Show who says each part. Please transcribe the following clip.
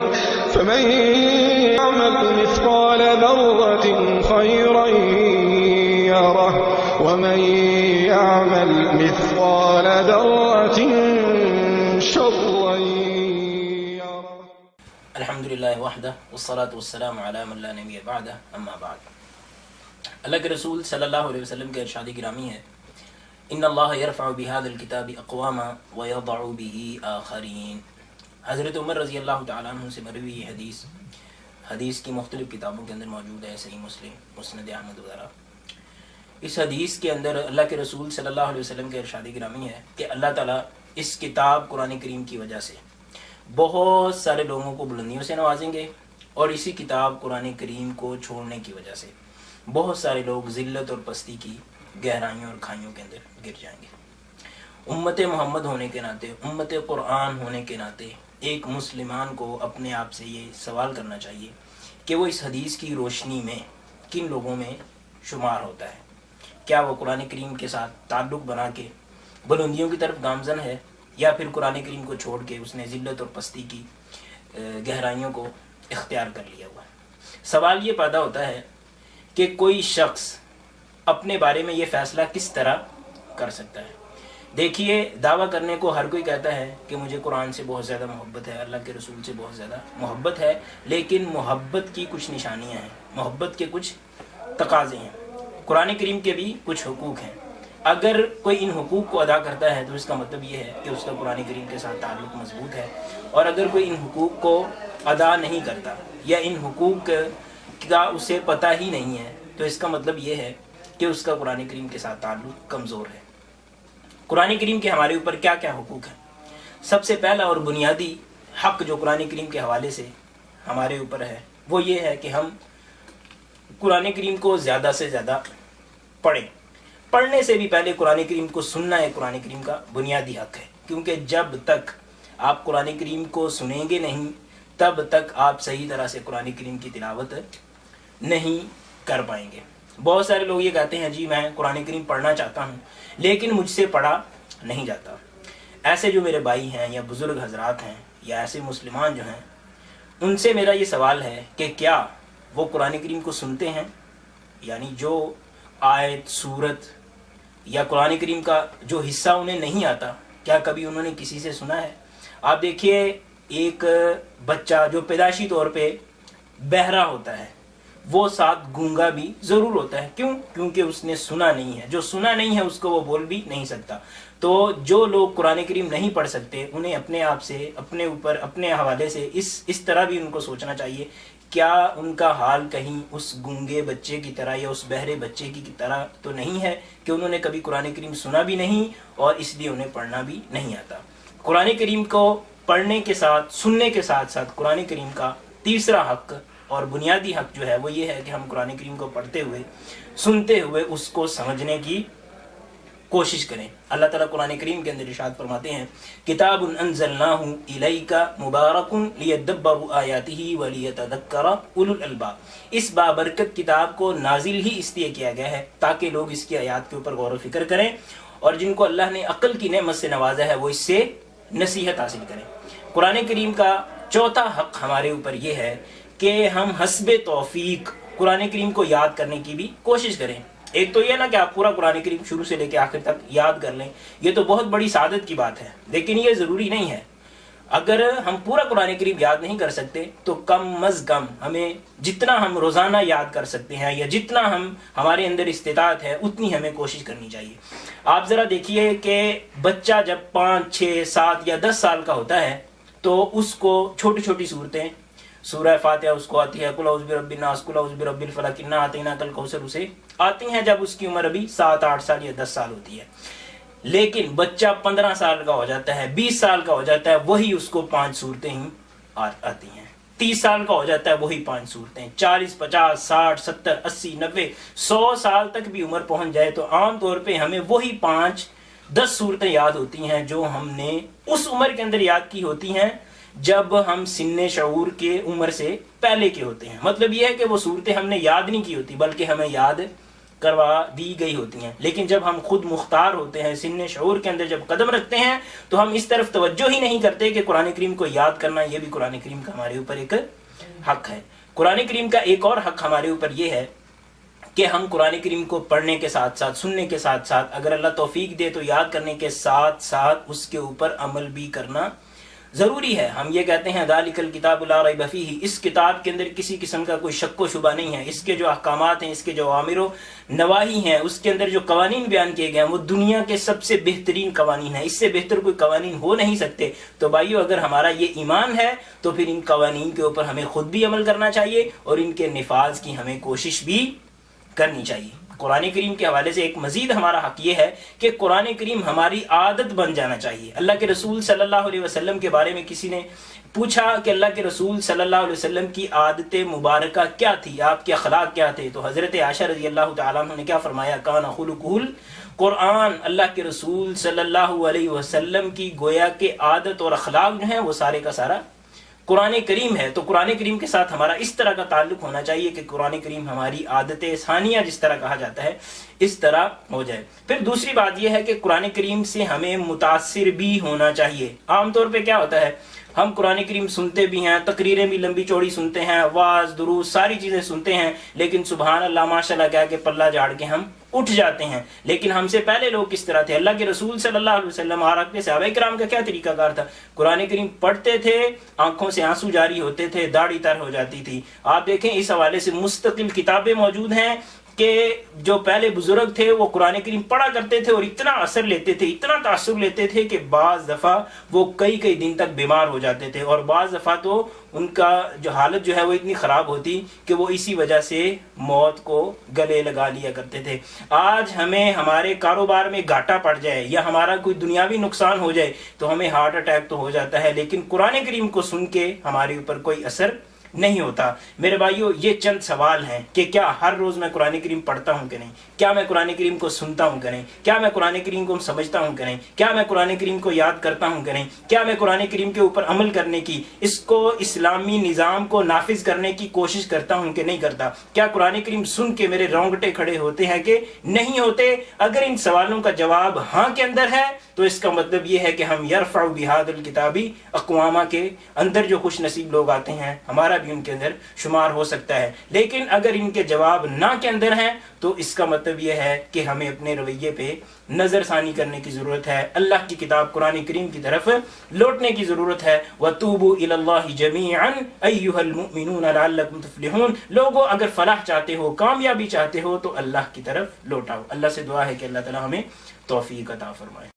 Speaker 1: فمن يعمل مثقال ذرة خيرا يره ومن يعمل مثقال ذرة شرا يره.
Speaker 2: الحمد للہ وحدہ والصلاة والسلام علی من لا نبی بعدہ اما بعد. اللہ کے رسول صلی اللہ علیہ وسلم کے ارشاد گرامی ہے ان اللہ یرفع بهذا الكتاب اقواما ویضع به آخرین. حضرت عمر رضی اللہ تعالیٰ عنہ سے مروی یہ حدیث کی مختلف کتابوں کے اندر موجود ہے، صحیح مسلم، مسند احمد وغیرہ. اس حدیث کے اندر اللہ کے رسول صلی اللہ علیہ وسلم کے ارشاد گرامی ہے کہ اللہ تعالیٰ اس کتاب قرآن کریم کی وجہ سے بہت سارے لوگوں کو بلندیوں سے نوازیں گے، اور اسی کتاب قرآن کریم کو چھوڑنے کی وجہ سے بہت سارے لوگ ذلت اور پستی کی گہرائیوں اور کھائیوں کے اندر گر جائیں گے. امت محمد ہونے کے ناطے، امت قرآن ہونے کے ناطے ایک مسلمان کو اپنے آپ سے یہ سوال کرنا چاہیے کہ وہ اس حدیث کی روشنی میں کن لوگوں میں شمار ہوتا ہے. کیا وہ قرآن کریم کے ساتھ تعلق بنا کے بلندیوں کی طرف گامزن ہے، یا پھر قرآن کریم کو چھوڑ کے اس نے ذلت اور پستی کی گہرائیوں کو اختیار کر لیا ہوا ہے. سوال یہ پیدا ہوتا ہے کہ کوئی شخص اپنے بارے میں یہ فیصلہ کس طرح کر سکتا ہے. دیکھیے، دعویٰ کرنے کو ہر کوئی کہتا ہے کہ مجھے قرآن سے بہت زیادہ محبت ہے، اللہ کے رسول سے بہت زیادہ محبت ہے، لیکن محبت کی کچھ نشانیاں ہیں، محبت کے کچھ تقاضے ہیں، قرآن کریم کے بھی کچھ حقوق ہیں. اگر کوئی ان حقوق کو ادا کرتا ہے تو اس کا مطلب یہ ہے کہ اس کا قرآن کریم کے ساتھ تعلق مضبوط ہے، اور اگر کوئی ان حقوق کو ادا نہیں کرتا یا ان حقوق کا اسے پتہ ہی نہیں ہے تو اس کا مطلب یہ ہے کہ اس کا قرآن کریم کے ساتھ تعلق کمزور ہے. قرآن کریم کے ہمارے اوپر کیا کیا حقوق ہیں؟ سب سے پہلا اور بنیادی حق جو قرآن کریم کے حوالے سے ہمارے اوپر ہے وہ یہ ہے کہ ہم قرآن کریم کو زیادہ سے زیادہ پڑھیں. پڑھنے سے بھی پہلے قرآن کریم کو سننا ایک قرآن کریم کا بنیادی حق ہے، کیونکہ جب تک آپ قرآن کریم کو سنیں گے نہیں تب تک آپ صحیح طرح سے قرآن کریم کی تلاوت نہیں کر پائیں گے. بہت سارے لوگ یہ کہتے ہیں جی میں قرآن کریم پڑھنا چاہتا ہوں لیکن مجھ سے پڑھا نہیں جاتا. ایسے جو میرے بھائی ہیں یا بزرگ حضرات ہیں یا ایسے مسلمان جو ہیں، ان سے میرا یہ سوال ہے کہ کیا وہ قرآن کریم کو سنتے ہیں؟ یعنی جو آیت، سورت یا قرآن کریم کا جو حصہ انہیں نہیں آتا، کیا کبھی انہوں نے کسی سے سنا ہے؟ آپ دیکھیے، ایک بچہ جو پیدائشی طور پہ بہرا ہوتا ہے وہ ساتھ گونگا بھی ضرور ہوتا ہے. کیوں؟ کیونکہ اس نے سنا نہیں ہے. جو سنا نہیں ہے اس کو وہ بول بھی نہیں سکتا. تو جو لوگ قرآن کریم نہیں پڑھ سکتے انہیں اپنے آپ سے، اپنے اوپر، اپنے حوالے سے اس طرح بھی ان کو سوچنا چاہیے، کیا ان کا حال کہیں اس گونگے بچے کی طرح یا اس بہرے بچے کی طرح تو نہیں ہے کہ انہوں نے کبھی قرآن کریم سنا بھی نہیں اور اس لیے انہیں پڑھنا بھی نہیں آتا. قرآن کریم کو پڑھنے کے ساتھ، سننے کے ساتھ ساتھ قرآن کریم کا تیسرا حق اور بنیادی حق جو ہے وہ یہ ہے کہ ہم قرآن کریم کو پڑھتے ہوئے، سنتے ہوئے اس کو سمجھنے کی کوشش کریں. اللہ تعالیٰ قرآن کریم کے اندر ارشاد فرماتے ہیں کتاب انزلناہ الیک مبارک لیدبروا آیاتہ ولیتذکر اولو الالباب. اس بابرکت کتاب کو نازل ہی اس لیے کیا گیا ہے تاکہ لوگ اس کی آیات کے اوپر غور و فکر کریں، اور جن کو اللہ نے عقل کی نعمت سے نوازا ہے وہ اس سے نصیحت حاصل کریں. قرآن کریم کا چوتھا حق ہمارے اوپر یہ ہے کہ ہم حسب توفیق قرآن کریم کو یاد کرنے کی بھی کوشش کریں. ایک تو یہ نا کہ آپ پورا قرآن کریم شروع سے لے کے آخر تک یاد کر لیں، یہ تو بہت بڑی سعادت کی بات ہے، لیکن یہ ضروری نہیں ہے. اگر ہم پورا قرآن کریم یاد نہیں کر سکتے تو کم از کم ہمیں جتنا ہم روزانہ یاد کر سکتے ہیں یا جتنا ہمارے اندر استطاعت ہے اتنی ہمیں کوشش کرنی چاہیے. آپ ذرا دیکھیے کہ بچہ جب 5، 6، 7 یا 10 سال کا ہوتا ہے تو اس کو چھوٹی چھوٹی صورتیں، سورہ فاتحہ اس کو آتی ہے، قل اعوذ برب الناس، قل اعوذ برب الفلق، انا اعطیناک الکوثر اسے آتی ہیں جب اس کی عمر ابھی 7، 8 سال یا 10 سال ہوتی ہے. لیکن بچہ 15 سال کا ہو جاتا ہے، 20 سال کا ہو جاتا ہے، وہی اس کو 5 صورتیں ہی آتی ہیں. 30 سال کا ہو جاتا ہے وہی 5 صورتیں. 40، 50، 60، 70، 80، 90، 100 سال تک بھی عمر پہنچ جائے تو عام طور پہ ہمیں وہی 5-10 صورتیں یاد ہوتی ہیں جو ہم نے اس عمر کے اندر یاد کی ہوتی ہیں جب ہم سن شعور کے عمر سے پہلے کے ہوتے ہیں. مطلب یہ ہے کہ وہ صورتیں ہم نے یاد نہیں کی ہوتی بلکہ ہمیں یاد کروا دی گئی ہوتی ہیں، لیکن جب ہم خود مختار ہوتے ہیں، سن شعور کے اندر جب قدم رکھتے ہیں، تو ہم اس طرف توجہ ہی نہیں کرتے کہ قرآن کریم کو یاد کرنا یہ بھی قرآن کریم کا ہمارے اوپر ایک حق ہے۔ قرآن کریم کا ایک اور حق ہمارے اوپر یہ ہے کہ ہم قرآن کریم کو پڑھنے کے ساتھ ساتھ، سننے کے ساتھ ساتھ، اگر اللہ توفیق دے تو یاد کرنے کے ساتھ ساتھ اس کے اوپر عمل بھی کرنا ضروری ہے۔ ہم یہ کہتے ہیں ذالک الکتاب لا ریب فیہ، اس کتاب کے اندر کسی قسم کا کوئی شک و شبہ نہیں ہے، اس کے جو احکامات ہیں، اس کے جو اوامر و نواہی ہیں، اس کے اندر جو قوانین بیان کیے گئے ہیں وہ دنیا کے سب سے بہترین قوانین ہیں، اس سے بہتر کوئی قوانین ہو نہیں سکتے۔ تو بھائیو، اگر ہمارا یہ ایمان ہے تو پھر ان قوانین کے اوپر ہمیں خود بھی عمل کرنا چاہیے اور ان کے نفاذ کی ہمیں کوشش بھی کرنی چاہیے۔ قرآن کریم کے حوالے سے ایک مزید ہمارا حق یہ ہے کہ قرآن کریم ہماری عادت بن جانا چاہیے۔ اللہ کے رسول صلی اللہ علیہ وسلم کے بارے میں کسی نے پوچھا کہ اللہ کے رسول صلی اللہ علیہ وسلم کی عادت مبارکہ کیا تھی، آپ کے اخلاق کیا تھے؟ تو حضرت عائشہ رضی اللہ تعالیٰ عنہ نے کیا فرمایا؟ کان خلقہ القرآن، اللہ کے رسول صلی اللہ علیہ وسلم کی گویا کہ عادت اور اخلاق جو ہیں وہ سارے کا سارا قرآن کریم ہے۔ تو قرآن کریم کے ساتھ ہمارا اس طرح کا تعلق ہونا چاہیے کہ قرآن کریم ہماری عادت ثانیہ جس طرح کہا جاتا ہے اس طرح ہو جائے۔ پھر دوسری بات یہ ہے کہ قرآن کریم سے ہمیں متاثر بھی ہونا چاہیے۔ عام طور پہ کیا ہوتا ہے، ہم قرآن کریم سنتے بھی ہیں، تقریریں بھی لمبی چوڑی سنتے ہیں، واعظ دروس ساری چیزیں سنتے ہیں، لیکن سبحان اللہ ماشاءاللہ کہہ کے پلہ جھاڑ کے ہم اٹھ جاتے ہیں۔ لیکن ہم سے پہلے لوگ کس طرح تھے؟ اللہ کے رسول صلی اللہ علیہ وسلم اور آپ کے صحابہ کرام کا کیا طریقہ کار تھا؟ قرآن کریم پڑھتے تھے، آنکھوں سے آنسو جاری ہوتے تھے، داڑھی تر ہو جاتی تھی۔ آپ دیکھیں اس حوالے سے مستقل کتابیں موجود ہیں کہ جو پہلے بزرگ تھے وہ قرآن کریم پڑھا کرتے تھے اور اتنا اثر لیتے تھے، اتنا تاثر لیتے تھے کہ بعض دفعہ وہ کئی دن تک بیمار ہو جاتے تھے، اور بعض دفعہ تو ان کا جو حالت جو ہے وہ اتنی خراب ہوتی کہ وہ اسی وجہ سے موت کو گلے لگا لیا کرتے تھے۔ آج ہمیں ہمارے کاروبار میں گھاٹا پڑ جائے یا ہمارا کوئی دنیاوی نقصان ہو جائے تو ہمیں ہارٹ اٹیک تو ہو جاتا ہے، لیکن قرآن کریم کو سن کے ہمارے اوپر کوئی اثر نہیں ہوتا۔ میرے بھائیو، یہ چند سوال ہیں کہ کیا ہر روز میں قرآن کریم پڑھتا ہوں کہ نہیں؟ کیا میں قرآن کریم کو سنتا ہوں کہ نہیں؟ کیا میں قرآن کریم کو سمجھتا ہوں کہ نہیں؟ کیا میں قرآن کریم کو یاد کرتا ہوں کہ نہیں؟ کیا میں قرآن کریم کے اوپر عمل کرنے کی، اس کو اسلامی نظام کو نافذ کرنے کی کوشش کرتا ہوں کہ نہیں کرتا؟ کیا قرآن کریم سن کے میرے رونگٹے کھڑے ہوتے ہیں کہ نہیں ہوتے؟ اگر ان سوالوں کا جواب ہاں کے اندر ہے تو اس کا مطلب یہ ہے کہ ہم یرفع بہذا الکتاب اقواما کے اندر جو خوش نصیب لوگ آتے ہیں ہمارا بھی ان کے اندر شمار ہو سکتا ہے۔ لیکن اگر ان کے جواب نہ کے اندر ہیں تو اس کا مطلب یہ ہے کہ ہمیں اپنے رویے پہ نظر ثانی کرنے کی ضرورت ہے، اللہ کی کتاب قرآن کریم کی طرف لوٹنے کی ضرورت ہے۔ وَتُوبُوا إِلَى اللَّهِ جَمِيعًا أَيُّهَا الْمُؤْمِنُونَ لَعَلَّكُمْ تُفْلِحُونَ۔ لوگوں اگر فلاح چاہتے ہو، کامیابی چاہتے ہو تو اللہ کی طرف لوٹاؤ۔ اللہ سے دعا ہے کہ اللہ تعالی ہمیں توفیق عطا فرمائے۔